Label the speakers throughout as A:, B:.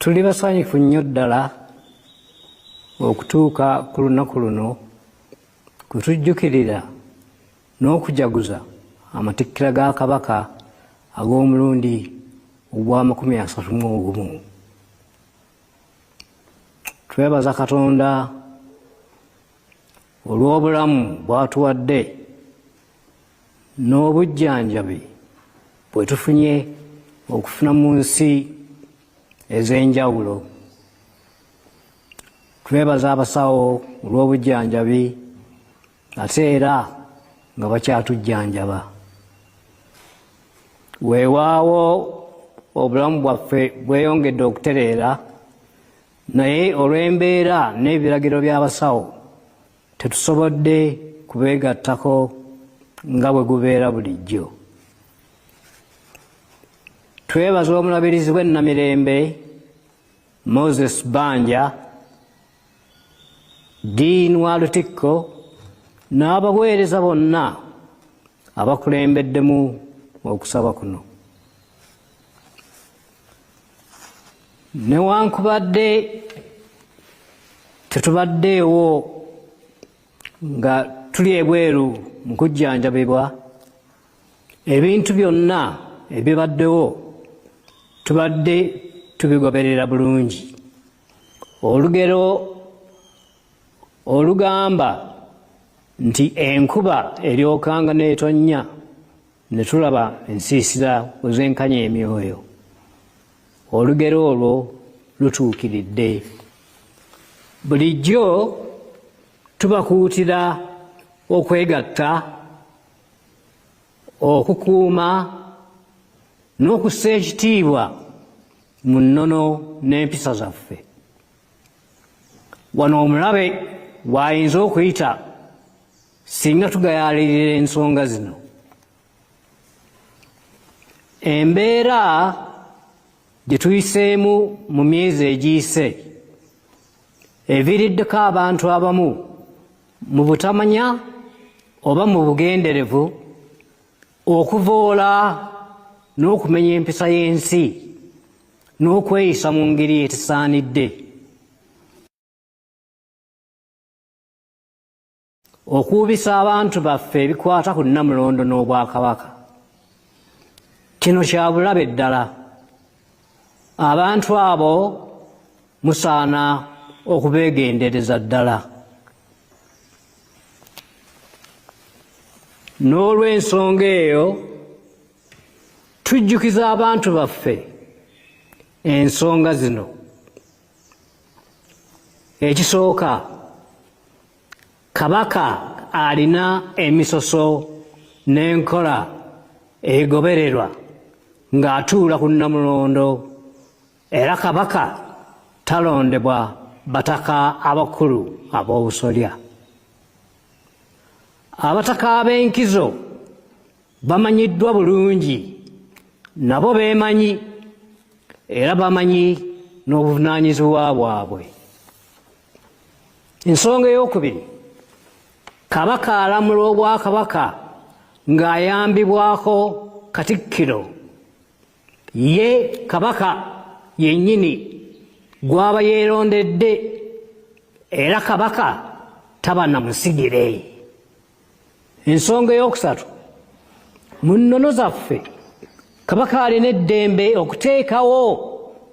A: Tuli basanyufu nnyo ddala okutuuka ku lunaku luno kutujjukirira n'okujaguza amatikkira ga Kabaka ag'omulundi ogwa 31. Twebaza Katonda olw'obulamu bw'atuwadde n'obujjanjabi bwe tufunye okufuna mu nsi ez'enjawulo. Twebaza abasawo olw'obujjanjabi ate era nga bakyatujjanjaba. Weewaawo obulamu bwaffe bweyongedde okutereera, naye olw'embeera n'ebiragiro by'abasawo tetusobodde kubeegattako nga bwe gubeera bulijjo. Twebaza omulabirizi w'ennamirembe Moses Banja, Dean wa Lutikko n'abaweereza bonna abakulembeddemu okusaba kuno. Newankubadde tetubaddeewo nga tuli ebweru mu kujjanjabibwa, ebintu byonna ebibaddewo tubadde tubigoberera bulungi. Olugero olugamba nti enkuba eryokanga n'etonnya ne tulaba ensiisira bwezenkanya emyoyo. Olugero olwo lutuukiridde. Bulijjo tubakuutira okwegatta, okukuuma n'okussa ekitiibwa mu nnono n'empisa zaffe. Wano omulabe w'ayinza okuyita singa tugayaalirira ensonga zino. Embeera gye tuyiseemu mu myezi egiyise eviiriddeko abantu abamu mu butamanya oba mu bugenderevu okuvoola n'okumenya empisa y'ensi n'okweyisa mu ngeri etesaanidde, okuubisa abantu baffe ebikwata ku Nnamulondo n'Obwakabaka. Kino kya bulabe ddala. Abantu abo musaana okubeegendereza ddala. N'olw'ensonga eyo tujjukiza abantu baffe ensonga zino. Ekisooka, Kabaka alina emisoso n'enkola egobererwa ng'atuula ku Nnamulondo, era Kabaka talondebwa bataka abakulu ab'obusolya. Abataka ab'enkizo bamanyiddwa bulungi, nabo beemanyi era bamanyi n'obuvunaanyizibwa bwabwe. Ensonga ey'okubiri, Kabaka alamula Obwakabaka ng'ayambibwako Katikkiro. Ye Kabaka yennyini gw'aba yeerondedde, era Kabaka taba na musigire. Ensonga ey'okusatu, mu nnono zaffe Kabaka alina eddembe okuteekawo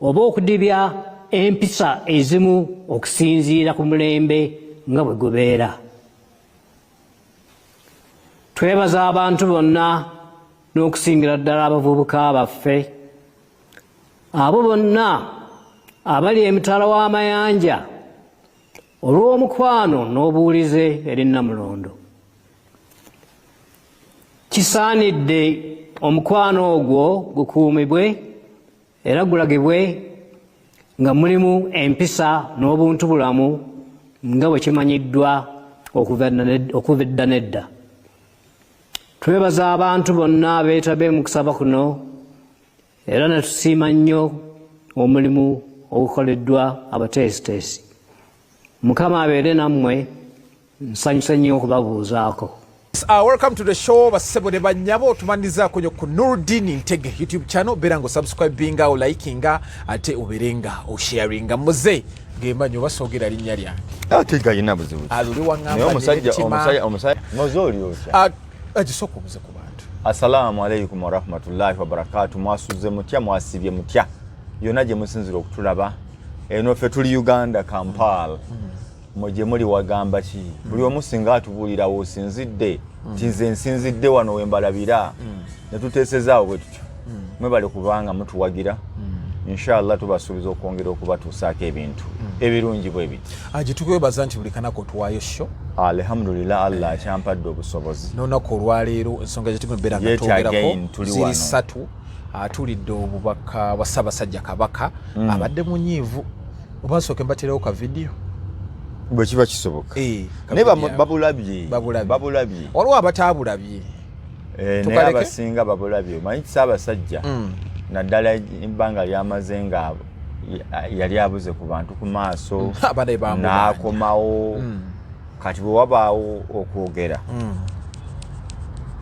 A: oba okudibya empisa ezimu okusinziira ku mulembe nga bwe gubeera. Twebaza abantu bonna n'okusingira ddala abavubuka baffe, abo bonna abali emitala w'amayanja olw'omukwano n'obuwulize eri Nnamulondo. Kisaanidde omukwano ogwo gukuumibwe era gulagibwe nga mulimu empisa n'obuntubulamu nga bwe kimanyiddwa okuva edda n'edda. Twebaza abantu bonna abeetabye mu kusaba kuno, era ne tusiima nnyo omulimu ogukoleddwa abateesiteesi. Mukama abeere nammwe, nsanyuse nnyo okubabuuzaako.
B: Welcome to the show. Basebo de banyabo tumaniza kunyo ku Noordeen Ntege YouTube channel. Berango subscribinga o likinga ate oberenga o sharinga muze. Gemba nyo basogera linnya lya.
C: Atega yinabuze.
B: Aluli wangamba.
C: Omusajja ngozoli osha.
B: Ajisoko muze ku bantu.
C: Assalamu alaykum wa rahmatullahi wa barakatuh. Mwasuze mutya mwasibye mutya. Yona je musinziro okutulaba. Eno fe tuli Uganda Kampala. Moje muri wagamba ki buli omusinga atubulira wosinzidde tinze nsinzidde wano wembalabira ne tutesezaawo bwe tutyo mwebale kubanga mutuwagira inshallah tubasubiza okwongera okubatuusaako ebintu ebirungi bwe biti
B: aje tukwebaza nti buli kanako tuwayo sho
C: alhamdulillah Allah akyampadde obusobozi
B: n'olunaku olwaleero ensonga gye tugoberera gatwogerako ziri ssatu atulidde obubaka bwa Ssaabasajja Kabaka abadde Munyivu obasooke mbaterewo ka video
C: bwe kiba kisoboka ne babulabye waliwo
B: abatabulabye
C: naye abasinga babulabye manyi Ssaabasajja naddala ebbanga lyamaze nga yali abuze ku bantu ku maaso n'akomawo kati bwe wabaawo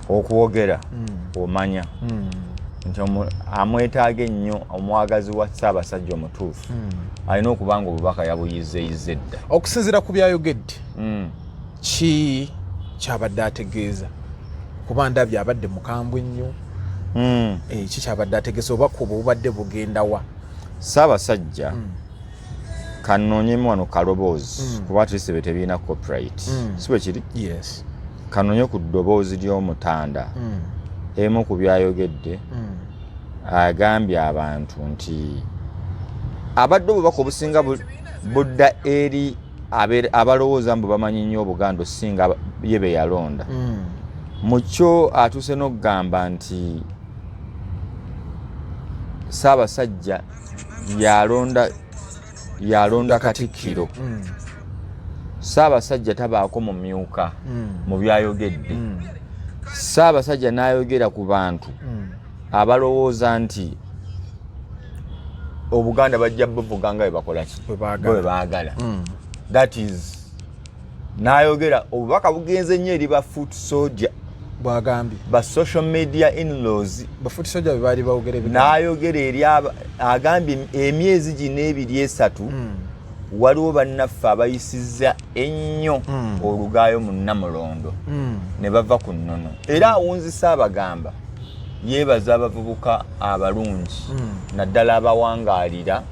C: okwogera omanya nti amwetaaga ennyo omwagazi wa Ssaabasajja omutuufu alina okubanga obubaka yabuyizeeyize dda
B: okusinziira ku byayogedde ki kyabadde ategeeza kuba ndabye abadde mukambwe nnyo ki kyabadde ategeeza oba kuba obubadde bugenda wa
C: Ssaabasajja kanoonyemu wano kaloboozi kuba tulisibe tebiina copyright si bwe kiri kanoonye ku ddoboozi ly'omutanda emu ku byayogedde agambye abantu nti abadde obubaka obusinga budda eri abalowooza mbu bamanyi nnyo Obuganda osinga ye be yalonda mu kyo atuuse n'okugamba nti Ssaabasajja yalonda Katikkiro Ssaabasajja tabaako mumyuka mu byayogedde Ssaabasajja n'ayogera ku bantu abalowooza nti Obuganda bajja buvuga nga bwe bakola ki bwe baagala that is n'ayogera obubaka bugenze nnyo eri ba foot soldier
B: bwagambye
C: ba social media in-laws
B: ba foot soldier bwe baali bawogera
C: n'ayogera eri agambye emyezi gino ebiri esatu waliwo bannaffe abayisizza ennyo olugaayo mu Namulondo ne bava ku nnono era awunzisa abagamba yeebaza abavubuka abalungi naddala abawangaalira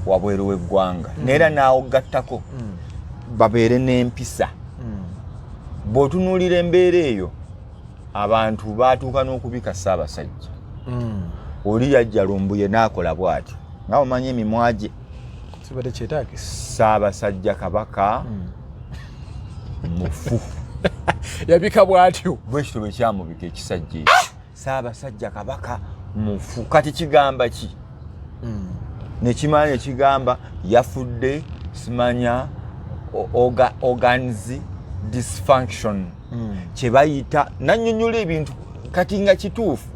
C: wabweru w'eggwanga neera n'awogattako babeere n'empisa bw'otunuulira embeera eyo abantu baatuuka n'okubika Ssaabasajja oli yajja lumbuye n'akola bw'atyo nga omanyi emimwa gye Ssaabasajja Kabaka mufu
B: yabika bw'atyo
C: bwekito bwe kyamubika ekisajja Ssaabasajja Kabaka mufu kati kigamba ki nekimanya ekigamba yafudde simanya organs dysfunction kye bayita nannyonnyola ebintu kati nga kituufu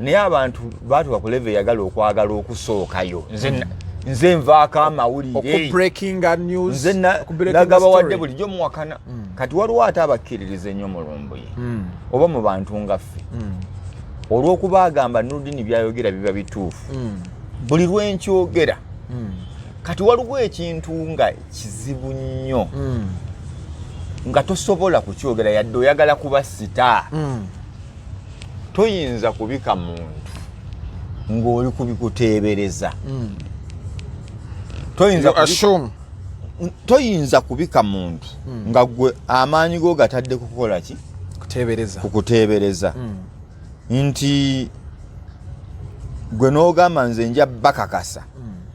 C: naye abantu baatuka ku level eyagala okwagala okusookayo nze nvaako amawulire nze nagabawadde bulijjo muwakana kati waliwo ate abakkiririza ennyo mulumbuye oba mu bantu nga ffe olw'okuba agamba Noordeen byayogera biba bituufu buli lwenkyogera kati waliwo ekintu nga kizibu nnyo nga tosobola kukyogera yadde oyagala kuba sita toyinza kubika muntu ng'oli kubikuteebereza toyinza kubika muntu nga gwe amaanyi go gatadde kukola ki kukuteebereza nti gwe n'ogamba nze nja bakakasa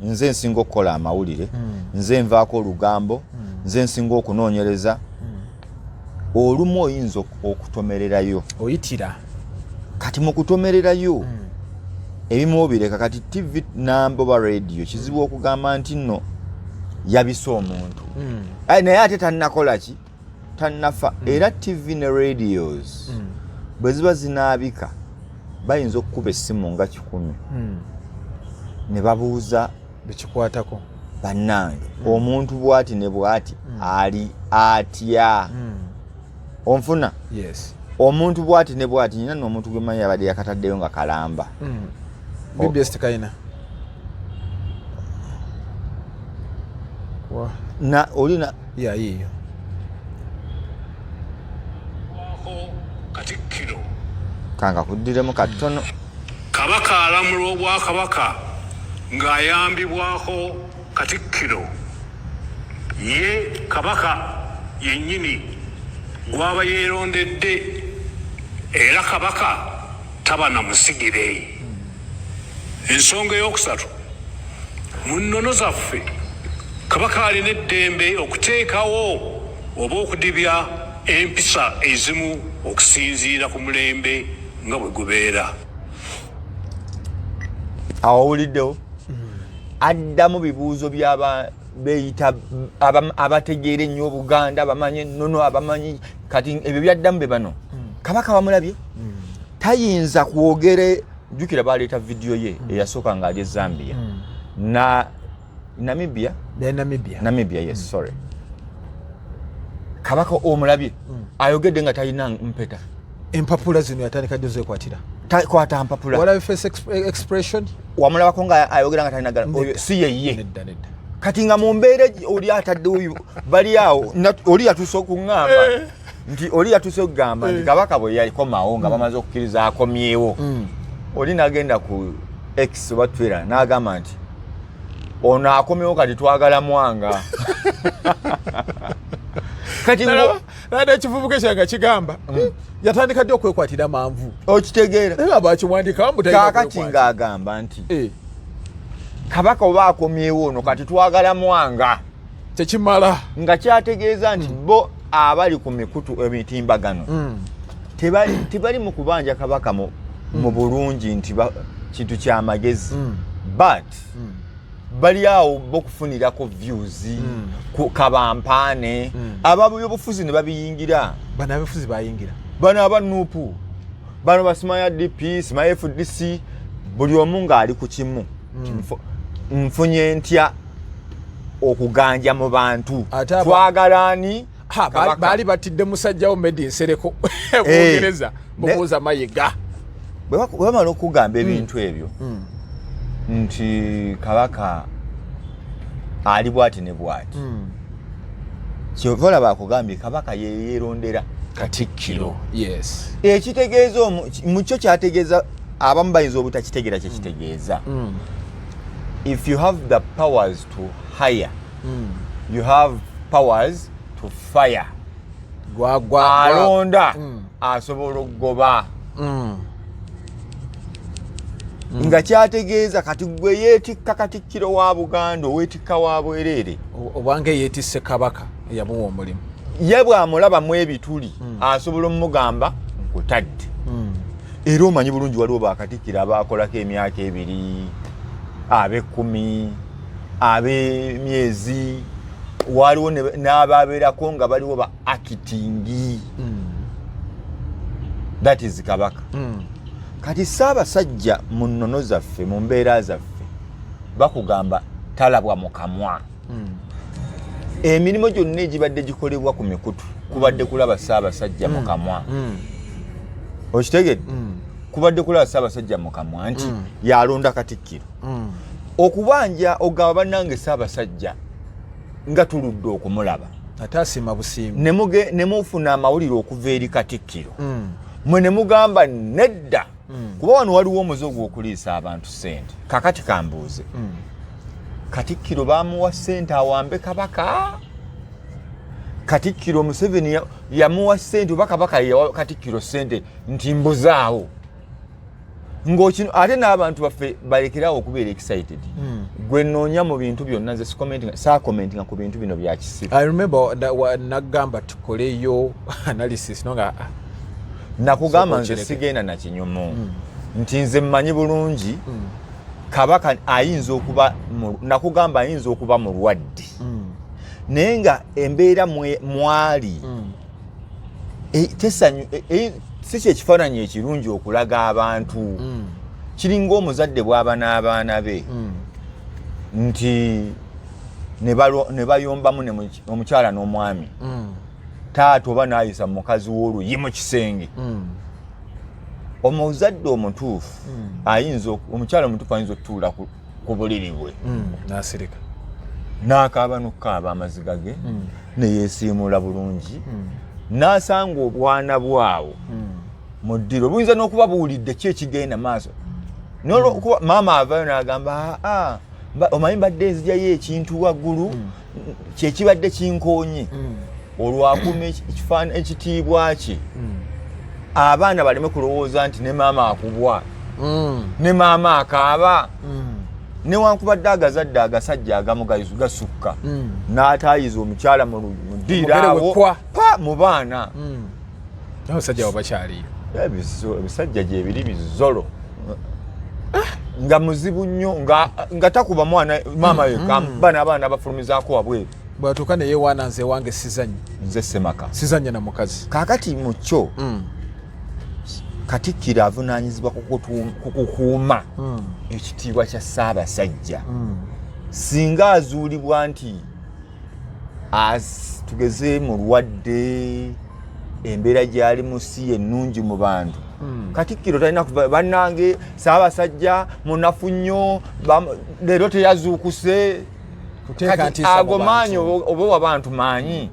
C: nze nsinga okukola amawulire nze nvaako olugambo nze nsinga okunoonyereza olumu oyinza okutomererayo
B: oyitira
C: kati mu kutomererayo ebimu obireka kati TV namboba radio kizibu okugamba nti nno yabisa omuntu naye ate tannakola ki tannafa era TV ne radios bwe ziba zinaabika bayinza okukuba essimu nga 100 ne babuuza
B: bekikwatako
C: bannange omuntu bwati ne bwati ali atya onfuna
B: yes
C: omuntu bwati ne bwati nyina n'omuntu gwe manyi abadde yakataddeyo nga kalamba
B: BBS kaina wa
C: na olina
B: ya yiyo
D: Katikkiro
C: kanga kuddiremu katono
D: Kabaka alamulwa Obwakabaka ng'ayambibwako Katikkiro ye Kabaka yennyini gwaba yeerondedde era Kabaka taba na musigire. Ensonga eyokusatu mu nnono zaffe Kabaka alina eddembe okuteekawo oba okudibya empisa ezimu okusinziira ku mulembe nga bwe gubeera.
C: awuliddewo addamu bibuuzo byaba beeyita abategeera ennyo Obuganda abamanyi ennono abamanyi kati ebyo byaddamu be bano Kabaka bamulabye tayinza kwogere jjukira baleeta vidiyo ye eyasooka ng'ali e Zambia na Namibia yes sorry Kabaka omulabye ayogedde nga talina mpeta
B: empapula zino yatandika dde zekwatira
C: takwata mpapula
B: wala face expression
C: wamulabako nga ayogera nga talina gala oyo si yeye
B: nedda
C: kati nga mu mbeera oli atadde oyo bali awo oli yatuuse okuŋŋamba nti oli yatuuse okugamba nti Kabaka bwe yakomawo nga bamaze okukkiriza akomyewo oli n'agenda ku X oba Twitter n'agamba nti ono akomyewo kati twagala mwanga kati
B: nada ekivubuka ekyange kigamba yatandika dde okwekwatira manvu
C: okitegeera
B: era bakiwandikamu
C: kaakati ng'agamba nti Kabaka oba akomyewo ono kati twagala mwanga
B: tekimala
C: nga kyategeeza nti bo abali ku mikutu emitimbagano tebali mu kubanja Kabaka mu bulungi nti kintu kyamagezi but bali awo bokufunirako views ku kabampaane ababyobufuzi ne babiyingira
B: bano abafuzi bayingira
C: bano abanupu bano basimaya DP simaya FDC buli omu ng'ali ku kimu nfunye ntya okuganja mu bantu twagalani
B: bali batidde musajjawo Medi Nsereko Bungereza mubuuza mayiga
C: bwe bamala okugamba ebintu ebyo nti Kabaka ali bwati ne bwati kyovola bakugambye Kabaka yeerondera Katikkiro
B: yes
C: ekitegeeza mu kyo kyategeeza abamu bayinza obutakitegeera kyekitegeeza if you have the powers to hire you have powers to fire alonda asobola okugoba nga kyategeeza kati gwe yeetikka Katikkiro wa Buganda oweetikka wa bwereere
B: obange yeetisse Kabaka eyamuwa omulimu
C: ye bw'amulaba mu ebituli asobola omugamba nkutadde era omanyi bulungi waliwo bakatikkiro abaakolako emyaka 2 ab'ekumi ab'emyezi waliwo n'abaabeerako nga baliwo ba akitingi that is Kabaka kati Ssaabasajja mu nnono zaffe mu mbeera zaffe bakugamba talabwa mu kamwa emirimu gyonna egibadde gikolebwa ku mikutu kubadde kulaba Ssaabasajja mu kamwa okitegedde kubadde kulaba Ssaabasajja mu kamwa nti yalonda Katikkiro okubanja ogaba bannange Ssaabasajja nga tuludde okumulaba
B: ate asiima busiimu
C: ne mufuna amawulire okuva eri Katikkiro mwe ne mugamba nedda kuba wano waliwo omuze gw'okuliisa abantu ssente kakati kambuuze Katikkiro baamuwa ssente awambe Kabaka Katikkiro Museveni yamuwa ssente oba Kabaka yawa Katikkiro ssente nti mbuzaawo ate n'abantu baffe balekerawo okubeera excited gwe nnoonya mu bintu byonna nze saakomentinga ku bintu bino bya kisiru
B: I remember nagamba tukoleyo analysis nonga
C: nakugamba nze sigenda na kinyumu nti nze mmanyi bulungi Kabaka ayinza okuba nakugamba ayinza okuba mulwadde naye nga embeera mwali si kyekifaananyi ekirungi okulaga abantu kiringa omuzadde bw'aba n'abaana be nti ne bayombamu omukyala n'omwami taata oba n'ayisa mukazi w'oluyi mu kisenge omuzadde omutuufu ayinza omukyala omutuufu ayinza okutuula ku buliri bwe
B: n'asirika
C: n'akaaba n'okukaaba amaziga ge ne yeesiimula bulungi n'asanga obwana bwawo mu ddiro buyinza n'okuba buwulidde ki ekigenda maaso n'olwokuba maama avayo n'agamba omanyi mbadde nzigyayo ekintu waggulu kyekibadde kinkoonye olwakuuma ekitiibwa kye abaana baleme kulowooza nti ne maama akubwa ne maama akaaba newankubadde agazadde agasajja agamu gasukka n'ataayiza omukyala mu ddiiraawo pa mu baana
B: abasajja abo bakyaliyo
C: ebisajja gye biri bizolo nga muzibu nnyo nga takuba mwana maama yekka bana abaana bafulumizaako wabweru
B: bwatuuka neyewaana nze ewange sizanye
C: nze semaka
B: sizanye na mukazi
C: kaakati mu kyo Katikkiro avunaanyizibwa ku kukuuma ekitiibwa kya Ssaabasajja singa azuulibwa nti tugeze mulwadde embeera gy'ali mu si ennungi mu bantu Katikkiro talina kuva bannange Ssaabasajja munafu nnyo leero teyazuukuse kati ago maanyi oba w'abantu maanyi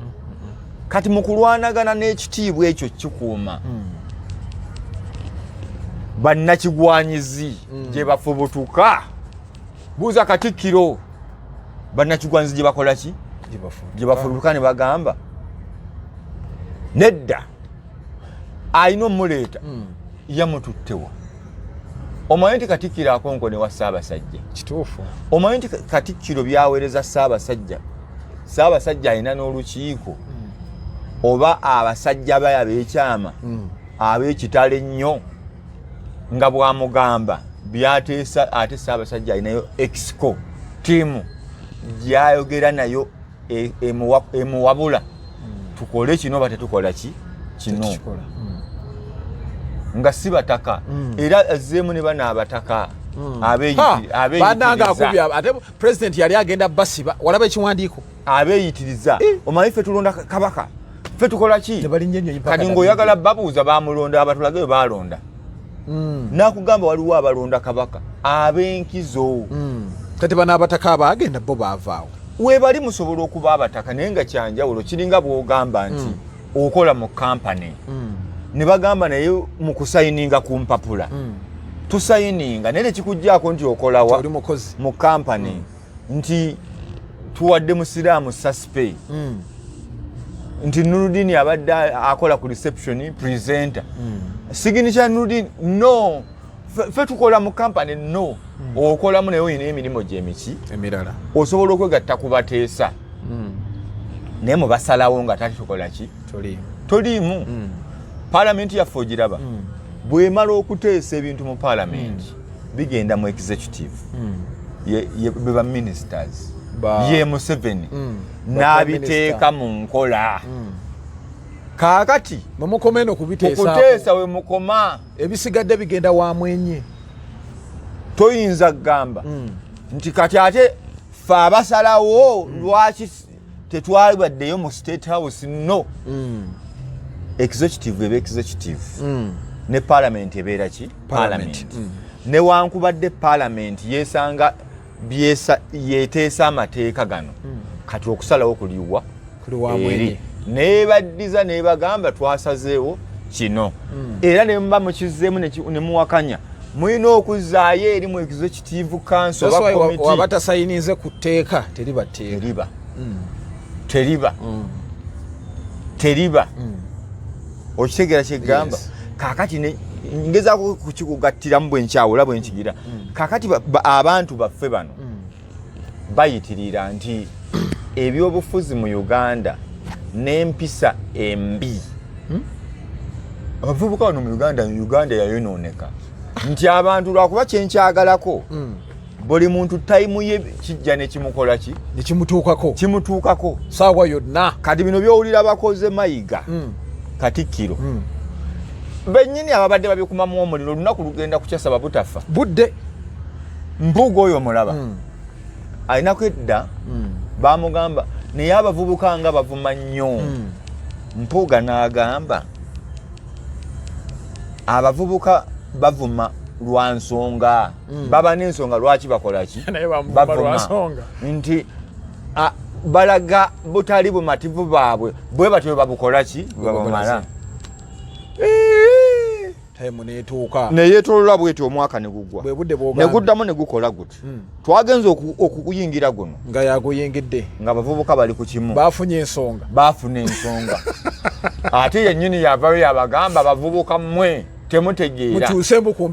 C: kati mu kulwanagana n'ekitiibwa ekyo kikuuma bannakigwanyizi gye bafubutuka buuza Katikkiro bannakigwanyizi gye bakola ki gye bafubutuka ne bagamba nedda alina omuleeta yamututtewa omanyi nti Katikkiro akonkone wa Ssaabasajja
B: kituufu
C: omanyi nti Katikkiro byaweereza Ssaabasajja alina n'olukiiko oba abasajja be ab'ekyama ab'ekitalo ennyo nga bwamugamba byateesa ate Ssaabasajja alinayo exco tiimu gyayogera nayo emuwabula tukole kino oba tetukola kino nga si bataka era azzeemu ne bana abataka
B: abeeyitiriza ate pulezidenti yali agenda basiba walaba ekiwandiiko
C: abeeyitiriza omanyi ffe tulonda Kabaka ffe tukola ki kati ng'oyagala babuuza bamulonda abatulage bwe balonda nakugamba waliwo abalonda Kabaka ab'enkizo
B: kati bano abataka abaagenda bo baavaawo
C: webali musobola okuba abataka naye nga kyanjawulo kiringa bw'ogamba nti okola mu kampani ne bagamba naye mu kusayininga ku mpapula tusayininga naye tekikuggyako nti okolawa mu kampani nti tuwadde musiraamu saspe nti Noordeen abadde akola ku reception presenter signature Noordeen no fe tukola mu kampani no okolamu naye oyina emirimu gy'emiki
B: emirala
C: osobola okwegatta ku bateesa naye mu basalawo nga tati tukola ki toliimu paalamenti yaffe ogiraba bw'emala okuteesa ebintu mu paalamenti bigenda mu executive beba ministers ye Museveni n'abiteeka mu nkola kaakati
B: mumukomeno
C: kukuteesa we mukoma
B: ebisigadde bigenda wa mwenye
C: toyinza kugamba nti kati ate ffe abasalawo lwaki tetwalibaddeyo mu State House no executive eba executive ne parliament ebeera ki parliament newankubadde parliament yeesanga yeeteesa amateeka gano kati okusalawo kuliwa eri nebaddiza nebagamba twasazeewo kino era ne muba mukizzeemu ne muwakanya mulina okuzaayo eri mu executive council oba committee
B: waba tasayinize ku tteeka
C: teriba okitegeera kyegamba kaakati ngezaako kukikugattiramu bwenkyawula bwenkigira kaakati abantu baffe bano bayitirira nti ebyobufuzi mu Uganda n'empisa embi abavubuka bano mu Uganda yayonooneka nti abantu lwakuba kyenkyagalako buli muntu tayimu ye kijja ne kimukola ki kimutuukako
B: saawa yonna
C: kati bino byowulira bakoze mayiga Katikkiro bennyini ababadde babikumamu omuliro olunaku lugenda kukyasaba butafa
B: budde
C: mbuga oyo mulaba alinaku edda bamugamba naye abavubuka nga bavuma nnyo Mpuuga n'agamba abavubuka bavuma lwa nsonga baba n'ensonga lwaki bakola ki bavuma nti balaga butali bumativu baabwe bwe batyo babukola ki babamala neyeetolola bwetyo omwaka ne gugwa ne guddamu ne gukola guti twagenza okukuyingira guno
B: nga yaguyingidde
C: nga abavubuka bali ku kimu
B: baafuna ensonga
C: ate yennyini yavayo yabagamba abavubuka mmwe temutegeera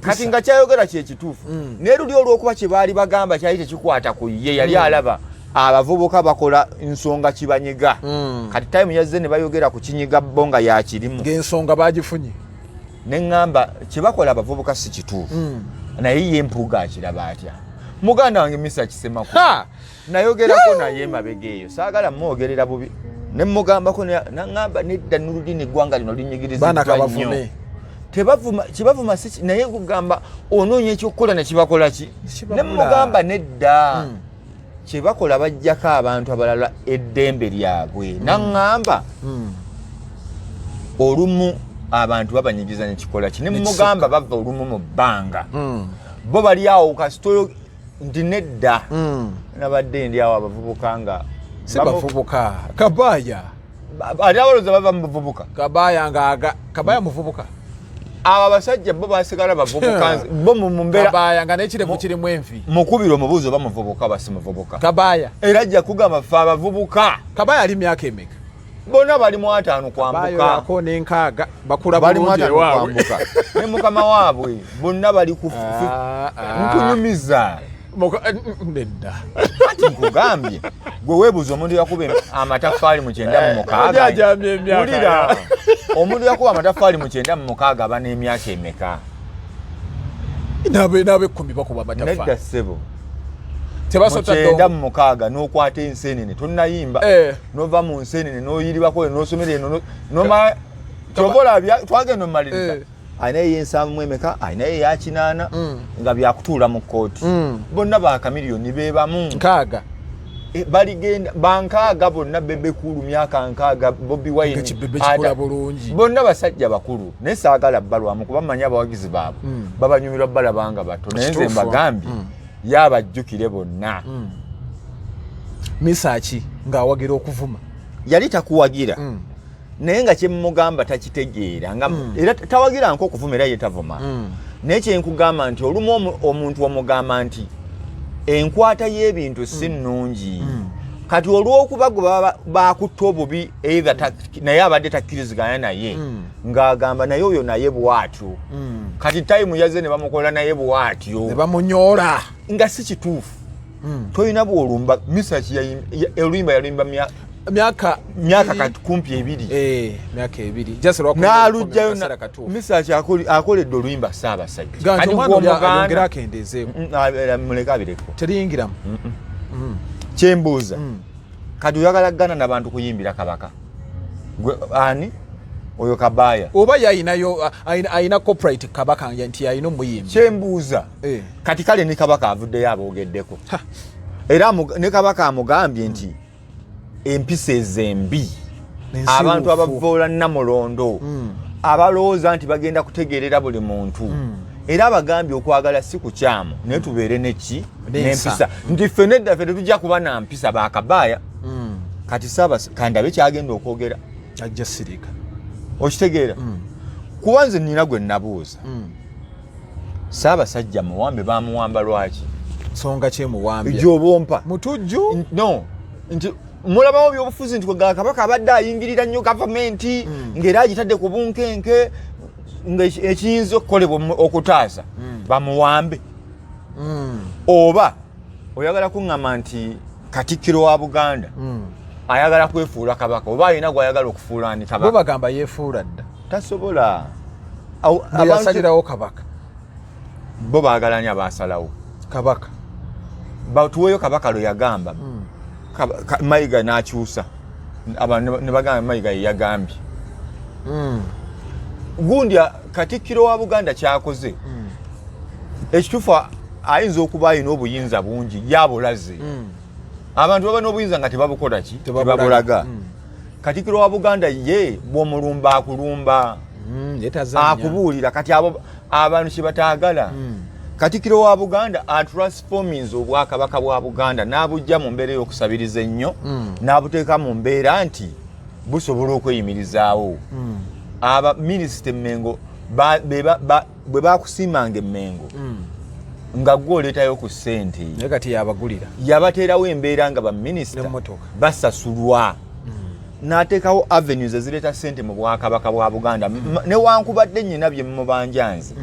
C: kati nga kyayogera kyekituufu naye luli olw'okuba kye baali bagamba kyali tekikwata ku ye yali alaba abavubuka bakola ensonga kibanyiga kati time yazze ne bayogera ku kinyiga bo nga yakirimu
B: ng'ensonga bagifunye
C: neŋŋamba kye bakola abavubuka si kituufu naye ye Mpuuga akiraba atya muganda wange Misa Kisemaku nayogerako naye emabega eyo saagala mwogerera bubi ne mugambako naŋŋamba nedda Noordeen eggwanga lino linyigiriziddwa nnyo kibavuma si naye kugamba onoonya ekyokukola ne kibakola ki ne mugamba nedda kye bakola bajjako abantu abalala eddembe lyabwe naŋŋamba olumu abantu babanyigiza nekikola ki ne mugamba bava olumu mu bbanga bo bali awo kasitoyo nti nedda nabadde ndi awo abavubuka nga
B: si bavubuka Kabaya
C: ate abaloza bava mu buvubuka
B: Kabaya muvubuka
C: abo abasajja bo basigala bavubuka bo mu mbeera
B: Kabaya nga n'ekirevu kirimu envi
C: mukubira omubuuzo bamuvubuka basi muvubuka
B: Kabaya
C: era ajja kugamba ffe abavubuka
B: Kabaya ali myaka emeka
C: bonna bali mu 5 kwambuka
B: ako n'enkaaga bakula bulungi ewaabwe
C: ne mukama waabwe bonna bali ku nkunyumiza
B: nedda
C: ati nkugambye gwe weebuuza omuntu yakuba amataffaali mu 96 omuntu yakuba amataffaali mu 96 aba n'emyaka emeka
B: nabe 10 bakuba amataffaali
C: nedda ssebo
B: tebasota
C: ddongo mu 96 n'okwata enseenene tonnayimba n'ova mu nseenene n'oyiribako n'osomera eno n'oma kyobola twagenda omumaliriza ayinayo yensanvu emeka ayinayo eya 8 nga byakutuula mu kkooti bonna bakamiliyoni beebamu
B: nkaaga
C: baligenda bankaaga bonna bebekulu myaka nkaaga Bobi Wine bonna basajja bakulu naye saagala bbalwamu kuba mmanyi abawagizi baabwe babanyumirwa balabanga bato naye nze mbagambye yabajjukire bonna
B: Misa ki ng'awagira okuvuma
C: yali takuwagira naye nga kyemugamba takitegeera nga era tawagira nko okuvuma era ye tavuma naye kyenkugamba nti olumu omuntu omugamba nti enkwata y'ebintu si nnungi kati olw'okuba gwe bakutta obubi naye abadde takkiriziganya naye ng'agamba naye oyo naye bw'atyo kati tayimu yazze ne bamukola naye bw'atyo
B: ne bamunyoola
C: nga si kituufu tolina bw'olumba Misa oluyimba yalimba myaka kati kumpi 2
B: myaka 2
C: n'alugjayo Misa akoledde oluyimba Ssaabasajja
B: kati gw'omuganda akendezeeko
C: muleke abireko
B: teriyingiramu
C: kyembuuza kati oyagala kugana n'abantu kuyimbira Kabaka ani oyo Kabaya
B: oba ayina corporate Kabaka nti ayina omuyimbi
C: kyembuuza kati kale ne Kabaka avuddeyo aboogeddeko era ne Kabaka amugambye nti empisa ezembi abantu abavoola Namulondo abalowooza nti bagenda kutegeerera buli muntu era abagambye okwagala si kukyamu naye tubeere neki n'empisa nti ffe nedda ffe tetujja kuba na mpisa ba Kabaya kati kandabe kyagenda okwogera
B: ajja sirika
C: okitegeera kuba nze nina gwe nabuuza Ssaabasajja muwambe bamuwamba lwaki
B: nsonga kyemuwambye
C: gy'obompa
B: mutujju
C: no nti mulabawo byobufuzi nti kwegala Kabaka abadde ayingirira nnyo gavumenti ng'era agitadde ku bunkenke ng'ekiyinza okukolebwa okutaasa bamuwambe oba oyagala kuŋŋamba nti Katikkiro wa Buganda ayagala kwefuula Kabaka oba alina gw'ayagala okufuula ani Kabaka
B: bo bagamba yeefuula dda
C: tasobola
B: yasalirawo Kabaka
C: bo baagala nnyo abaasalawo
B: Kabaka
C: batuweeyo Kabaka lwe yagamba Mayiga n'akyusa abantu ne bagamba Mayiga ye yagambye gundi Katikkiro wa Buganda kyakoze ekituufu ayinza okuba alina obuyinza bungi yabulaze abantu baba n'obuyinza nga tebabukola ki tebabulaga Katikkiro wa Buganda ye bw'omulumba akulumba akubuulira kati abo abantu kye bataagala. Katikkiro wa Buganda atransformings Obwakabaka bwa Buganda n'abujja mu mbeera y'okusabiriza ennyo n'abuteeka mu mbeera nti busobola okweyimirizaawo. Aba minisita Mengo bwe bakusiimanga Mengo nga gwe oleetayo ku ssente
B: naye kati yabagulira
C: yabateerawo embeera nga baminisita basasulwa n'ateekawo avenues ezireeta ssente mu Bwakabaka bwa Buganda newankubadde nnyina bye mubanja nze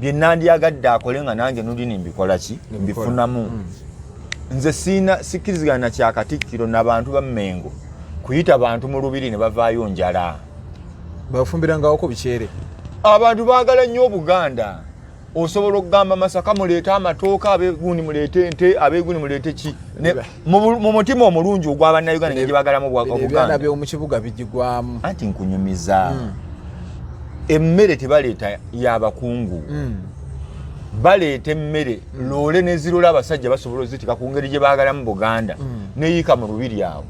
C: bye nandyagadde akole nga nange nulini mbikola ki mbifunamu. Nze sikkirizigana na kya Katikkiro n'abantu ba Mengo kuyita bantu mu lubiri ne bavaayo njala
B: bafumbirangawo bikyere.
C: Abantu baagala nnyo Buganda. Osobola okugamba Masaka muleeta amatooka, abeeguuni muleete ente, abeeguuni muleete ki mu mutima omulungi ogw'Abannayuganda ne gye baagalamu Buganda.
B: Ebyana by'omu kibuga bijigwamu.
C: Anti nkunyumiza. Emmere tebaleeta y'abakungu. Baleeta emmere loole nezirola abasajja basobola ozitika ku ngeri gye baagalamu Buganda neyiika mu lubiri awo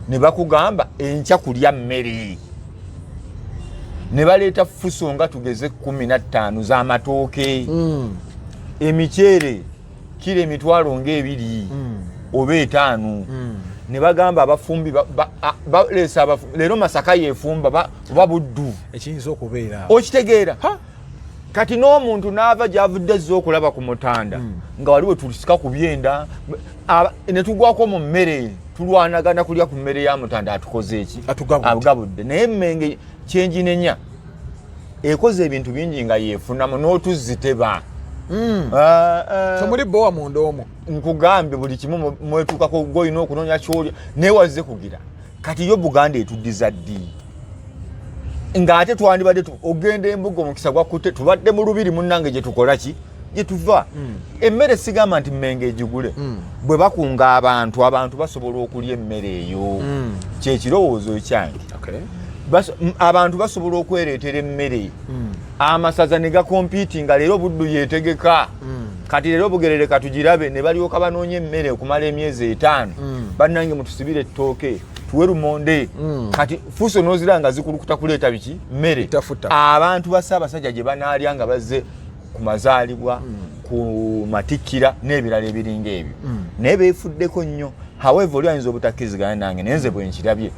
C: ne bakugamba enkya kulya mmere. Ne baleeta fuso nga tugeze 15 z'amatooke. Emiceere kilo emitwalo ng'ebiri oba 5. Ne bagamba abafumbi baleesa leero Masaka yeefumba oba Buddu
B: ekiyinza okubeera
C: okitegeera. Kati n'omuntu n'ava gy'avudde azze okulaba ku Mutanda nga waliwo tulisika ku byenda ne tugwako mu mmere tulwanagana kulya ku mmere ya Mutanda atukoze eki agabudde. Naye Menge kyenjinenya ekoze ebintu bingi nga yeefunamu n'otuziteba.
B: Tomuli bowa munda omwo
C: nkugambye buli kimu mwetuukako gw'olina okunoonya ky'olya neewazze kugira. Kati yo Buganda etuddiza ddi ng'ate twandibadde ogenda embuga omukisa gwakutte tubadde mu lubiri munnange gye tukola ki gye tuva. Emmere sigamba nti Menge egigule bwe bakunga abantu basobola okulya emmere eyo. Kyekirowoozo kyange. Abantu basobola okwereetera emmere. Amasaza ne gakompiitinga leero Buddu yeetegeka. Kati leero Bugerere katugirabe ne balyoka banoonya emmere okumala emyezi 5. Bannange mutusibire ettooke tuwe lumonde. Kati fuso n'ozira nga zikulukuta kuleeta biki mmere. Abantu ba Ssaabasajja gye banaalya nga bazze ku mazaalibwa ku matikkira n'ebirala ebiringa ebyo naye beefuddeko nnyo. However oli ayinza obutakkirizigana nange naye nze bwe nkirabye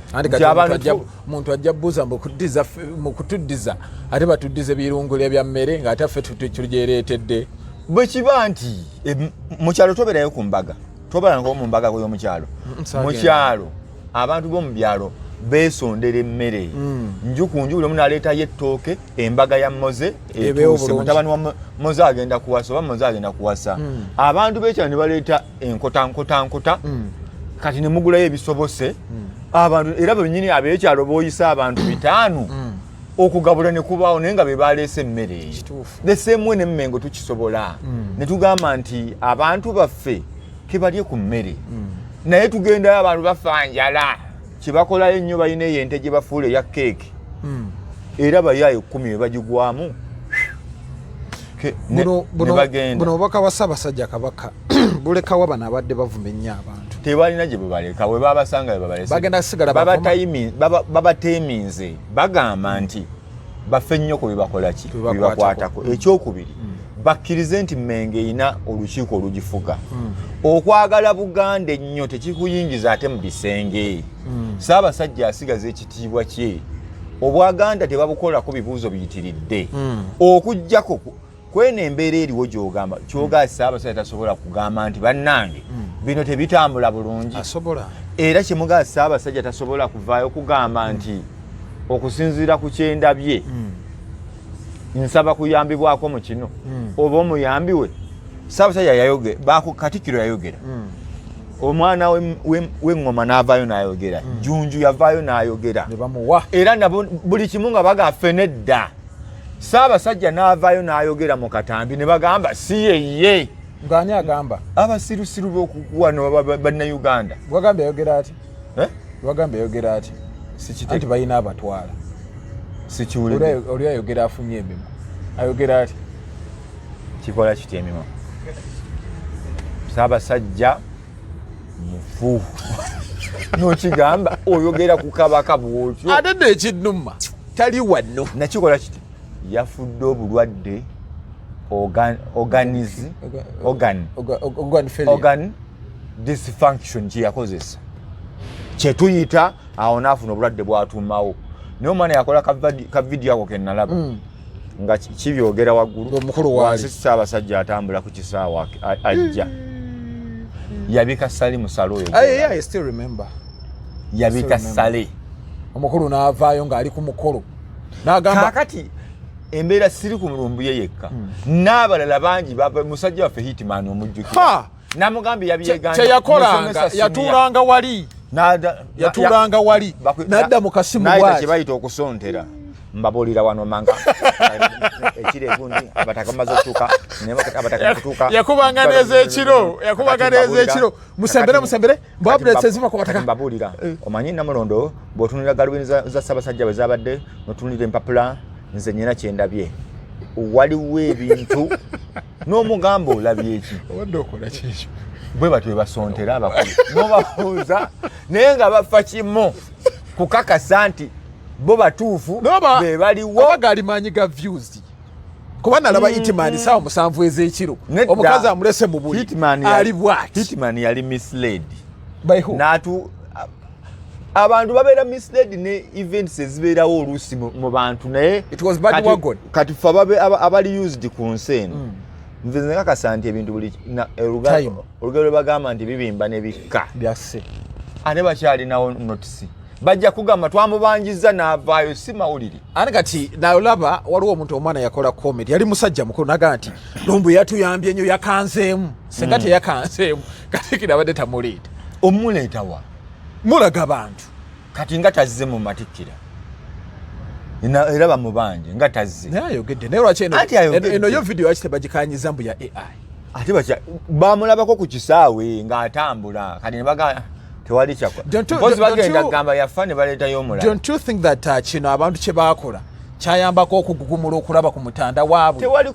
B: muntu ajja bbuuza mu kutuddiza ate batuddize birungulya bya mmere ng'ate ffe tuligereetedde.
C: Bwe kiba nti mu kyalo tobeerayo ku mbaga tobeerangao mu mbaga y'omukyalo. Mu kyalo abantu b'omu byalo beesondera emmere. Nju ku nju buli omu n'aleetayo ettooke embaga ya Moze etuuse mutabani wa Moze agenda kuwasa oba Moze agenda kuwasa. Abantu b'ekyalo ne baleeta enkota kati ne mugulayo ebisobose. Abantu era bennyini ab'ekyalo booyisa abantu 5 okugabula ne kubaawo naye nga be baleese emmere eyo. The same way ne Mmengo tukisobola ne tugamba nti abantu baffe ke balye ku mmere naye tugendayo abantu bafa njala. Kye bakolayo ennyo balina eyo ente gye bafuula eya keeki era bayaayo 10 be bagigwamu
B: buno obubaka bwa Ssaabasajja Kabaka bulekawo bano abadde bavuma ennyo abantu.
C: Tebalina gye bebaleka bwe babasanga be babalese
B: bagenda kusigala
C: babateeminze bagamba nti baffe nnyo ku bibakola ki bibakwatako. Ekyokubiri bakkirize nti Menge erina olukiiko olugifuga. Okwagala Buganda ennyo tekikuyingiza ate mu bisenge. Ssaabasajja asigaza ekitiibwa kye. Obwaganda tebabukolako bibuuzo biyitiridde okuggyako kwena embeera eriwo gy'ogamba kyogaa Ssaabasajja tasobola kugamba nti bannange bino tebitambula bulungi. Era kyemugaa Ssaabasajja tasobola kuvaayo kugamba nti okusinziira ku kyendabye nsaba kuyambibwako mu kino oba omuyambiwe. Ssaabasajja yayogera Katikkiro yayogera omwana w'eŋŋoma n'avaayo n'ayogera Jjunju yavaayo n'ayogera era nabo buli kimu nga bagaffe nedda. Ssaabasajja n'avaayo n'ayogera mu katambi ne bagamba si yeye
B: ng'ani agamba
C: abasirusiru b'okuwano bannayuganda.
B: Bwagambye ayogera ati bwagambye ayogera ati anti balina abatwala
C: sikiwulidde
B: oli ayogera afunye emimo ayogera ati
C: kikola kitya emimo. Ssaabasajja mufu nokigamba oyogera ku Kabaka bwotyo
B: ate n'ekinnuma tali wano
C: nakikola kiti yafudde obulwadde organ dysfunction kyeyakozesa kyetuyita awo naafuna obulwadde bwatumawo naye omwana yakola ka vidiyo ako kenalaba nga kibyogera waggulu
B: omukulu waali
C: Ssaabasajja atambula ku kisaawa ajja yabika sale musalo oyo
B: I still remember
C: yabika sale
B: omukulu n'avaayo ng'ali ku mukolo n'agamba
C: kakati embeera siri ku mulumbu ye yekka n'abalala bangi musajja waffe hitman omujjukira namugambye yabyeganja
B: kyeyakolanga yatuulanga wali n'adda mu kasimu bwati
C: kyebayita okusontera mbabuulira wano manga ekiro egundi abataka bamaze okutuuka abataka kutuuka
B: yakubanga neza ekiro musembere mbwapuletse zima ku bataka
C: mbabuulira omanyi Namulondo bw'otunulira galubindi za Ssaabasajja bwe zabadde n'otunulira empapula nze nyina kyendabye waliwo ebintu n'omugamba olabye eki
B: obadde okola kyekyo
C: bwe batyo bebasontera abakulu n'obabuuza naye nga bafa kimu kukakasa nti bo batuufu be baliwo
B: abagali maanyi ga views kuba nalaba hitman saawa 7 ez'ekiro omukazi amulese mu buli ali bwati
C: hitman yali misled
B: n'atu
C: abantu babeera misled ne events ezibeerawo oluusi mu bantu naye kati fe abali used ku nsi eno nze nkakasa nti ebintu buli olugero lwebagamba nti bibimba ne bikka ate bakyalinawo notisi bajja kugamba twamubanjiza n'avaayo si mawulire
B: ate kati nalaba waliwo omuntu omwana yakola comedy yali musajja mukulu nagaa nti Lumbu yatuyambye nnyo yakanzeemu senga teyakanzeemu Katikkiro abadde tamuleeta
C: omuleeta wa
B: mulaga bantu
C: kati nga tazze mu Matikkira era bamubanje nga tazze
B: naye ayogedde naye lwaki eno yo video yaki tebagikanyiza mbu ya AI
C: ate bamulabako ku kisaawe ng'atambula kati ne baga tewali kyakwa bagenda kugamba yafa ne baleetayo omulala.
B: Don't you think that kino abantu kye baakola kyayambako okugugumula okulaba ku mutanda waabwe?
C: Tewali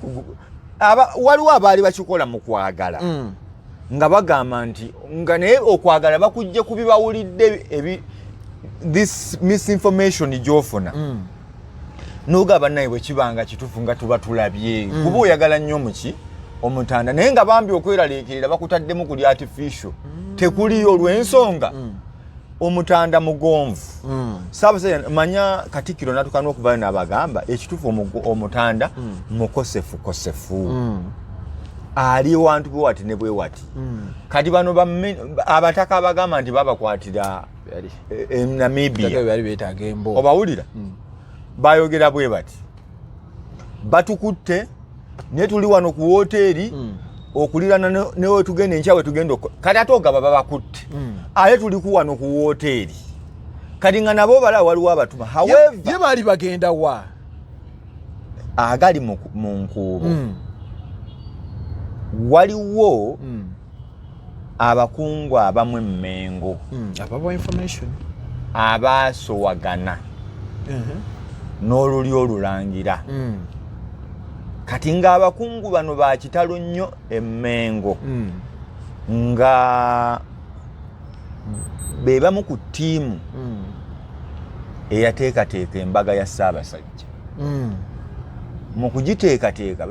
C: waliwo abaali bakikola mu kwagala nga bagamba nti nga naye okwagala bakujje kubibawulidde this misinformation gy'ofuna n'ogamba naye bwe kibanga kituufu nga tuba tulabye kuba oyagala nnyo muki omutanda naye nga bambi okweraliikirira bakutaddemu kuli artificial tekuliyo olw'ensonga omutanda mugonvu Ssaabasajja manya Katikkiro n'atuuka n'okuvaayo n'abagamba ekituufu omutanda mukosefu ali wantu bwe wati ne bwe wati kati bano abataka abagamba nti babakwatira Namibia obawulira bayogera bwe bati batukutte ne tuli wano ku woteeri okulirana newe tugenda enkyawe tugenda kati ate ogaba babakutte aye tuli ku wano ku woteeri kati nga nabo bala waliwo abatuma
B: ye baali bagenda wa
C: agali mu nkuubo waliwo abakungu abamu emmengo
B: abawa information
C: abaasowagana n'oluli olulangira kati nga abakungu bano ba kitalo nnyo emmengo nga be bamu ku ttiimu eyateekateeka embaga ya Ssaabasajja mu kugiteekateeka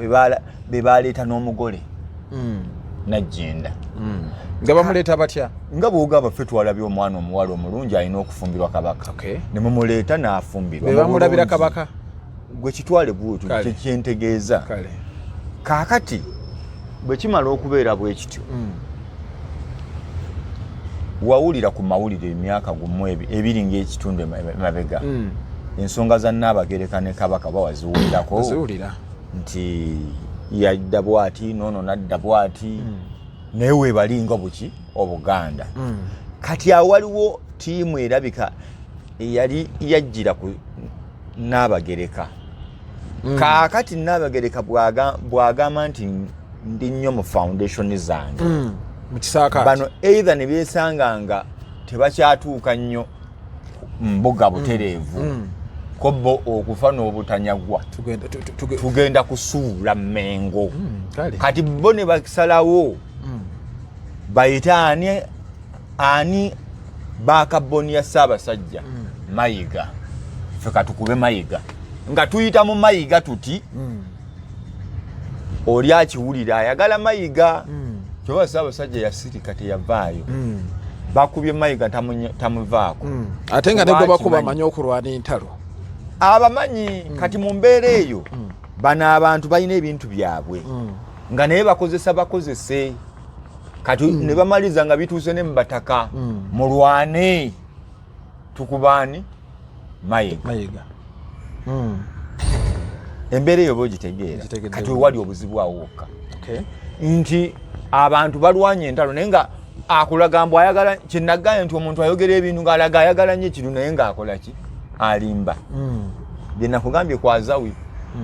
C: be baaleeta n'omugole n'ajjenda
B: nga bamuleeta batya
C: nga bw'ogamba ffe twalabye omwana omuwala omulungi alina okufumbirwa Kabaka ne mumuleeta n'afumbirwa
B: be bamulabira Kabaka
C: gwe kitwale bw'otyo kyentegeeza kaakati bwe kimala okubeera bwe kityo wawulira ku mawulire emyaka gumu ebiri ng'ekitundu emabega ensonga za Nnaabagereka ne Kabaka bawaziwulirako nti yadda bwati noono nadda bwati naye weebalinga buki Obuganda kati awaliwo ttiimu erabika eyali yajjira ku Nnaabagereka kaakati Nnaabagereka bw'agamba nti ndi nnyo mu foundation zange
B: mu kisaakaati
C: bano either ne beesanga nga tebakyatuuka nnyo mbuga butereevu kobbo okufa n'obutanyagwa tugenda kusuula Mmengo kati bo ne basalawo bayitaani ani bakaboni ya Ssaabasajja Mayiga ffe katukube Mayiga nga tuyita mu Mayiga tuti oli akiwulira ayagala Mayiga kyoba Ssaabasajja yasirika teyavaayo bakubye Mayiga tamuvaako
B: ate nga negwe bakuba amanyi okulwana entalo
C: abamanyi kati mu mbeera eyo bano abantu balina ebintu byabwe nga naye bakozese kati ne bamaliza nga bituuse ne mu bataka mulwane tukubaani Mayiga embeera eyo bogitegeera kati wewali obuzibu awo wokka nti abantu balwanye entalo naye nga akulaga mbu ayagala kyenaganye nti omuntu ayogera ebintu ng'alaga ayagala nnyo ekintu naye ng'akola ki alimba bye nakugambye kwazawi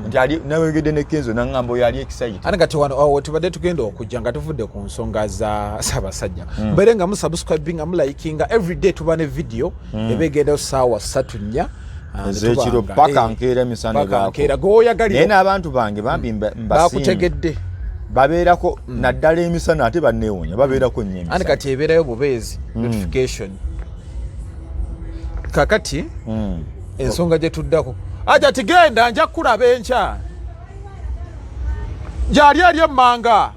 C: nti ali nawegedde ne Kenzo n'angamba oyo ali excited
B: ate kati wano tubadde tugenda okujja nga tuvudde ku nsonga za Ssaabasajja mbere nga musubscribing nga mulikinga everyday tuba ne video ebegenda ssaawa 3-4
C: ezekiro paka nkeera emisana baako naye n'abantu bange bambi
B: bakutegedde
C: babeerako naddala emisana ate banneewonya babeerako nnyo emisana
B: ate kati ebeerayo bubeezi notification kakati ensonga gye tuddako aja tigenda nja kulaba enkya gyali ali emmanga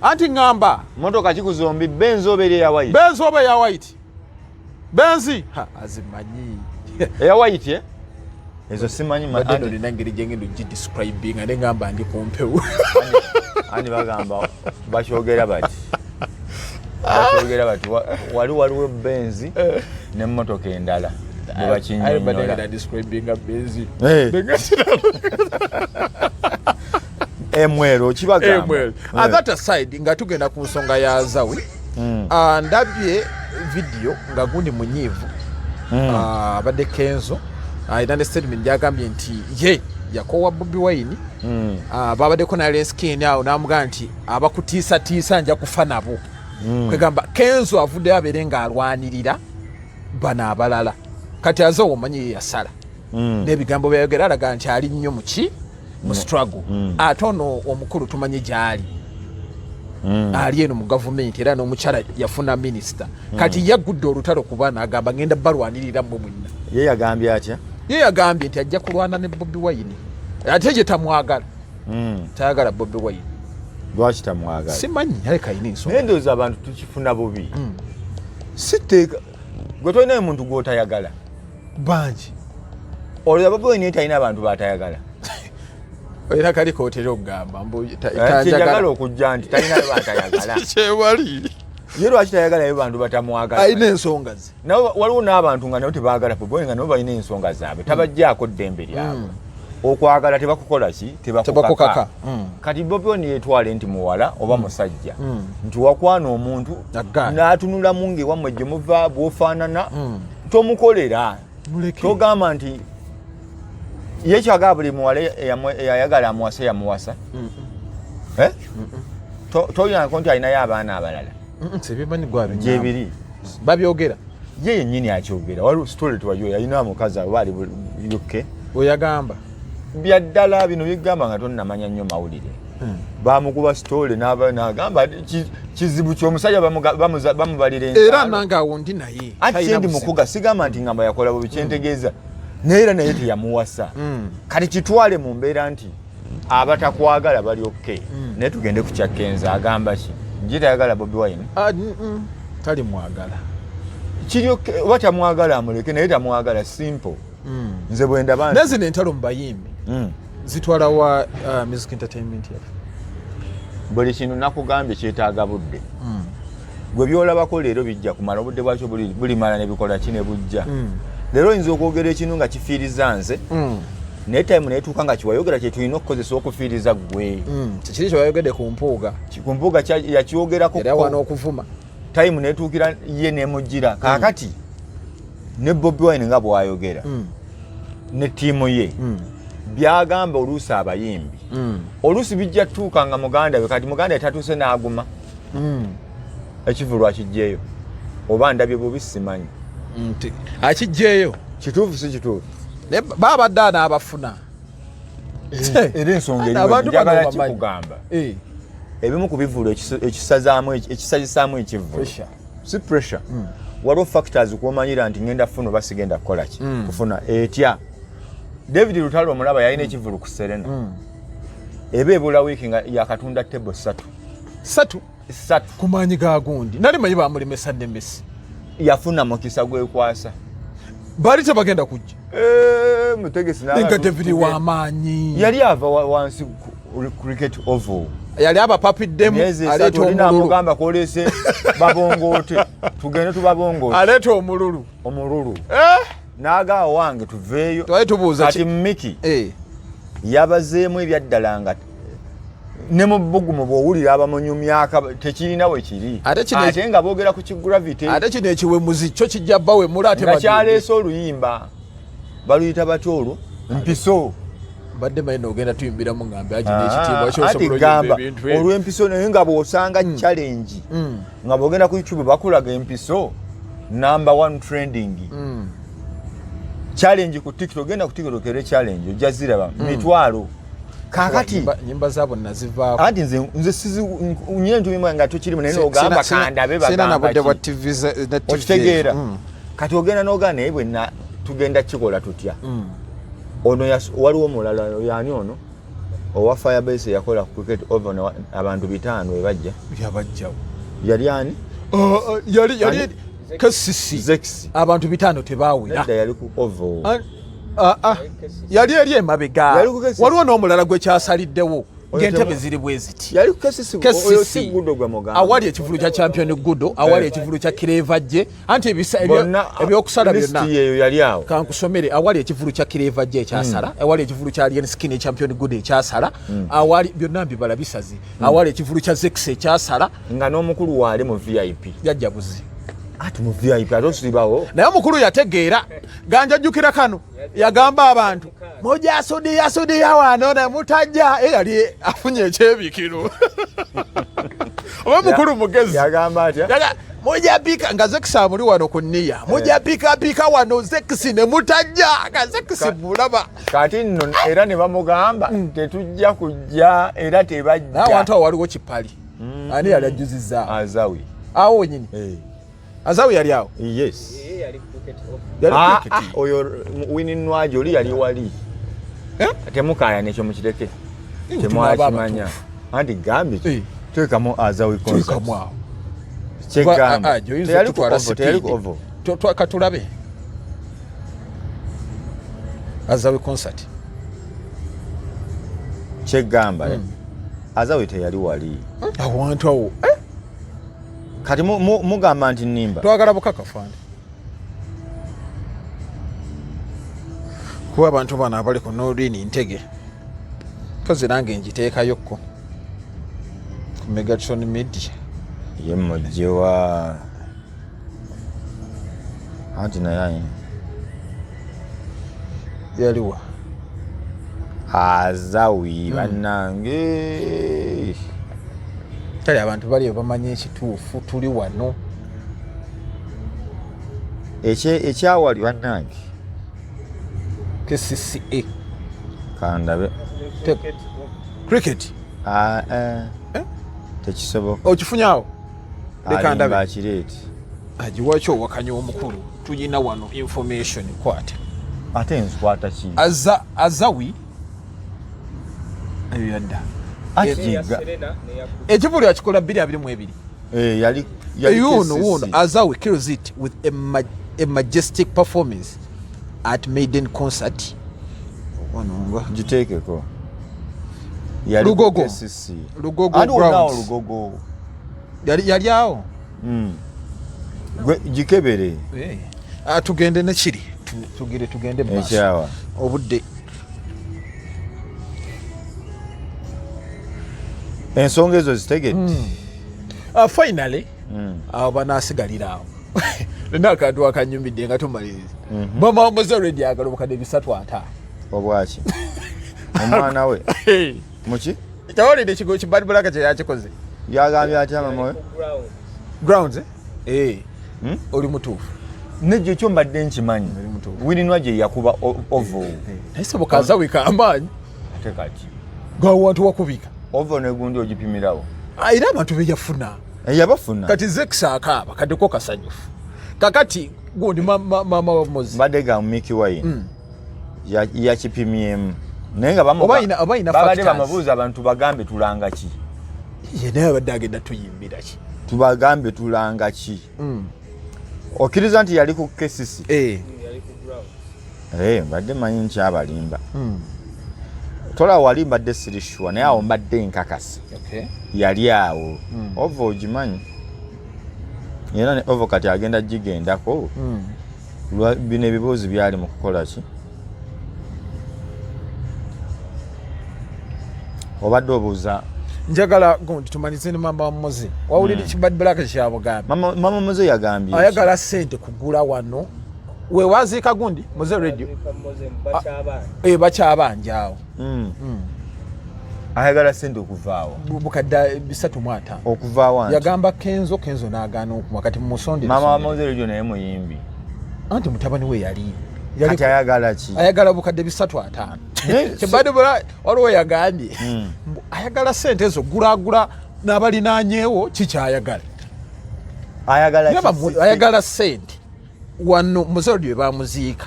B: anti ŋŋamba
C: motoka kikuzombi benzi oba eri eya white
B: benzi oba eya white benzi azimanyi
C: eya white ezo simanyi
B: madeno nina ngeri gyengendo gidescribing ate ŋŋamba ndi kumpewo
C: ani bagamba bakyogera bati wali waliwo benzi n'emmotoka endala emwero kibagamba
B: that aside nga tugenda ku nsonga ya Azawi ndabye video nga gundi Munyivu abadde Kenzo ayina ne statement gyagambye nti ye yakowa Bobi Wine babaddeko na Lenskin awo n'amugamba nti abakutiisatiisa nja kufa nabo kwegamba Kenzo avuddeyo abeere ng'alwanirira bano abalala kati Azawo omanyi yasala n'ebigambo byayogera alaga nti ali nnyo mu struggle ate ono omukulu tumanyi gy'ali ali eno mu gavumenti era n'omukyala yafuna minisita kati yaggudde olutalo ku baana agamba ngenda balwanirira mmwe mwenna
C: ye yagambye atya
B: ye yagambye nti ajja kulwana ne Bobi Wine ate gye tamwagala tayagala Bobi Wine
C: lwaki tamwagala
B: simanyi aleka ayina ensonga
C: naye ndowooza abantu tukifuna bubi siteeka gwe tolinayo muntu gw'otayagala
B: bangi
C: olwo Bobi Wine talina abantu batayagala
B: era kaliko otera okugamba
C: kyeyagala okujja nti talinayo batayagala
B: kyewali
C: ye lwaki tayagalayo bantu batamwagala
B: ayina ensonga ze
C: nawe waliwo n'abantu nga nabo tebaagala Bobi Wine nga nabo balina ensonga zaabwe tabajjaako ddembe lyabwe okwagala tebakukola ki tebakukaka kati Bobi Wine yeetwale nti muwala oba musajja nti wakwana omuntu n'atunulamu ng'ewammwe gye muva bw'ofaanana tomukolera togamba nti ye kyagala buli muwala eyayagala amuwasa yamuwasa tolinako nti alinayo abaana abalala gyebiri
B: babyogera
C: ye yennyini akyogera waliwo sitole tewajyo yalina mukazi abaali yuke
B: oyagamba
C: byaddala bino bigamba nga tonnamanya nnyo mawulire bamukuba sitole n'agamba kizibu ky'omusajja bamubalira
B: era nange awo ndi naye
C: anti kyendi mukuga sigamba nti ngamba yakola bubi kyentegeeza naye era naye teyamuwasa kati kitwale mu mbeera nti abatakwagala bali okke naye tugende ku kyakkenza agamba ki nje tayagala Bobi Wine
B: tali mwagala
C: kiri oba tamwagala amuleke naye tamwagala simple nze bwendaba
B: nti nezino entalo mu bayimbi zitwala wa music entertainment yafe
C: buli kintu nakugambye kyetaaga budde gwe byolabako leero bijja kumala obudde bwakyo bulimala nebikola ki ne bujja leero oyinza okwogera ekintu nga kifiiriza nze naye time neetuuka nga kiwayogera kyetulina okukozesa okufiiriza gwe
B: kikiri kyewayogedde ku mpuuga
C: yakyogerako
B: era wana okuvuma
C: time neetuukira ye nemugira kaakati ne Bobi Wine nga bwayogera ne ttiimu ye byagamba oluusi abayimbi oluusi bijja tuuka nga muganda we kati muganda etatuuse n'aguma ekivu lwakijjeeyo oba ndabye bubi simanyi
B: akijjeeyo
C: kituufu si kituufu
B: babadde anaabafuna
C: era ensonga njagala kikugamba ebimu ku bivulu ekisazisaamu ekivu si pressure waliwo factors kuomanyira nti ngenda funa basigenda kukola ki kufuna etya David Lutalo omulaba yalina ekivulu ku Serena ebe ebula wiiki nga yakatunda table 3
B: kumanyi gagundi nali manyi bamulemesa Messi
C: yafuna mukisa gwekwasa
B: bali tebagenda kujja
C: Mutegesi
B: nga David w'amaanyi
C: yali ava wansi cricket oval
B: yali abapapiddemu aleeta omululu
C: gamba kolese babongote tugende tubabongote
B: aleeta omululu
C: naga wange tuveeyo
B: twali tubuuza
C: kati Miki yabazeemu ebyaddala nga ne mu bbugumu bw'owulira abamunyumyaka tekirina we kiri ate nga boogera ku kigravity
B: ate kino ekiwemuzi kyo kijja bba wemmuli ate
C: nga kyaleese oluyimba baluyita batya olwo mpiso
B: badde mayina ogenda tuyimbiramu ngambe agina ekitiibwa kyosobola ebintu
C: olw'empiso naye nga bw'osanga challenge nga bw'ogenda ku YouTube bakulaga empiso number 1 trending challenge ku TikTok genda ku TikTok kere challenge ojja ziraba mitwalo kakati
B: nyimba zabo nazivaako
C: anti nze sizi nyine ntubimwe nga tukirimu naye ogamba kanda be bagamba
B: sina nabudde bwa TV na TV
C: okitegeera kati ogenda n'ogana ebwe na tugenda kikola tutya ono waliwo omulala yani ono owa Firebase yakola ku cricket over abantu 5 webajja
B: yabajjawo
C: yali ani
B: yali kasisi abantu 5 tebaawera
C: yali ku over
B: yali eri emabega waliwo n'omulala gwe kyasaliddewo ng'entebe ziri bwe ziti
C: yali kasisi gudo gwa mugamba
B: awali ekivulu kya champion gudo awali ekivulu kya kirevajje anti ebyokusala byonna
C: yeyo yali awo
B: kankusomere awali ekivulu kya kirevajje ekyasala awali ekivulu kya alien skin champion gudo ekyasala awali byonna mbibala bisazi awali ekivulu kya zex ekyasala
C: nga n'omukulu waali mu VIP
B: yajjabuzi
C: ati mu VIP atosibawo
B: naye omukulu yategeera ganjajjukira kano yagamba abantu mujasudi wano ne mutajja yali afunye ekyebikiro oba mukulu mugezi
C: yagamba atya
B: mujapika nga zekisa muli wano ku nniya mujapika wano zekisi ne mutajja nga zekisi mulaba
C: kati nno era ne bamugamba tetujja kujja era tebajja
B: awantu awo waliwo kipali ani yali ajjuzizza
C: azawi
B: awo wenyini azawi yali awo
C: yes
B: yali
C: oyo wininwaje oli yali wali temukaya nekyo mukireke temwakimanya anti gambi twekamu azawi concert kyegamba teyali ku ovo
B: katulabe azawi concert
C: kyegamba azawi teyali wali
B: awantu awo
C: kati mugamba nti nimba
B: twagala bukakafande kuba abantu bano abali ku Noordeen Ntege kozi nange njiteekayokko ku Megatron Media
C: ye mujjewa anti naye
B: yaliwa
C: azawi bannange
B: tali abantu bali bamanye ekituufu tuli wano
C: ekyawali bannange
B: KCCA
C: kandabe
B: cricket
C: tekisoboka
B: okifunyawo lekandabe
C: akireeti
B: agiwakyo owakanya omukulu tuyina wano information kwata
C: ate nzikwata ki
B: azawi eyo yadda
C: akiga
B: ekivulu yakikola 222
C: yali
B: yuno azawi kills it with a majestic performance at maiden concert wanonga
C: jiteekeko
B: Lugogo
C: Lugogo
B: yali awo
C: gikebere
B: tugende nekiri tugende
C: ekyawa
B: obudde
C: ensonga ezo zitegedde
B: finally abo banasigalira awo nina akantu akanyumidde nga tumaliriza mama wamuze already agala obukadde 350
C: obwaki omwana we muki
B: kyawulidde ekigo kibadibulaka kye yakikoze
C: yagambye atya mama
B: grounds oli mutuufu
C: nejjo ekyo mbadde nkimanyi wininwa gye yakuba ovo
B: naye soboka azawika amaanyi
C: ate kati
B: gawantu wakubika
C: ovo negundi ogipimirawo
B: era abantu beyafuna
C: yabafuna
B: kati zekisa akaaba kaddeko kasanyufu kakati gundi mama wa mozi
C: badega Miki Wine yakipimyemu naye nga babadde bamubuuza abantu bagambe tulanga ki
B: ye naye abadde agenda tuyimbira ki
C: tubagambe tulanga ki okkiriza nti yali ku kesisi mbadde manyi nkyabalimba tola wali mbadde sirishwa naye awo mbadde nkakasi yali awo ova ogimanyi era ne ova kati agenda gigendako bino ebibuuzi byali mu kukola ki obadde obuuza
B: njagala gundi tumalize ne mama wa Moze wawulira kibadde kyabugambi
C: mama Moze yagambye
B: ayagala sente kugula wano we waziika gundi Moze radio bakyabanja awo
C: ayagala sente okuvaawo
B: bukadde 350
C: okuvaawo
B: yagamba kenzo n'agaana okuma kati mumusonde
C: mama wa Moze radio naye muyimbi
B: anti mutabani we yali
C: kati ayagala ki
B: ayagala bukadde 350 kibadde waliwo yagambye ayagala sente ezo gulagula n'abalinanyeewo kikyayagala ayagala sente wano muzerodyo bamuziika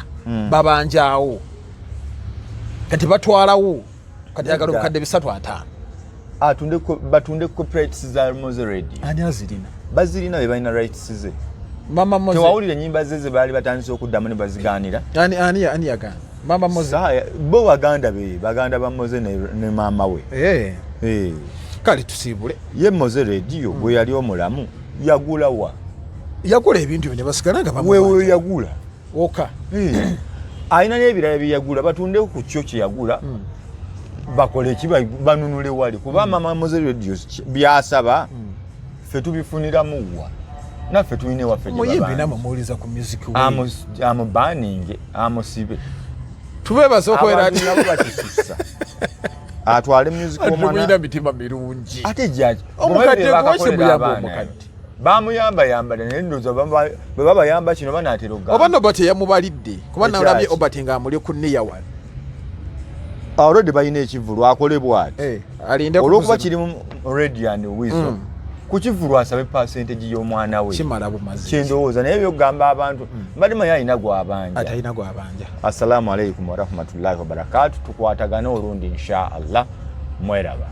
B: babanjaawo kati batwalawo kati ayagala bukadde 350
C: batunde copyrights za Moze radio
B: ani azirina
C: bazirina be balina rights ze
B: mama Moze
C: tewawulira ennyimba ze baali batandise okuddamu ne bazigaanira
B: ani yagana mama Moze
C: bo baganda ba Moze ne maama we
B: kale tusiibule
C: ye Moze radio bwe yali omulamu
B: yagula ebintu byo ne basigala nga
C: wewe yagula
B: oka
C: alina n'ebirala bye yagula batunde ku kyo kye yagula bakole ekiba banunule wali kuba mama Moze radio byasaba ffe tubifuniramu wa naffe tulina waffe
B: muyimbi namuwuliza ku music
C: amubaninge amusibe
B: tubebaza okwera
C: nabo bakisusa atwale music
B: omwana mitima mirungi
C: ate jaji
B: omukadde gwose muyamba omukadde
C: bamuyamba naye ndoza bwe babayamba kino banaatera ogamba
B: oba nobate yamubalidde kuba nalabye obate nga amuli ku neya wano
C: already balina ekivulu akolebwa ati olwokuba kiri mu radio and wisdom kukivulu asabe percentage y'omwana we
B: kimala bumazi
C: kyendowooza naye byogamba abantu mbadde manyi alina gwabanja
B: atalina gwabanja
C: assalamu alaikum warahmatullahi wabarakatu tukwatagane olundi insha Allah mweraba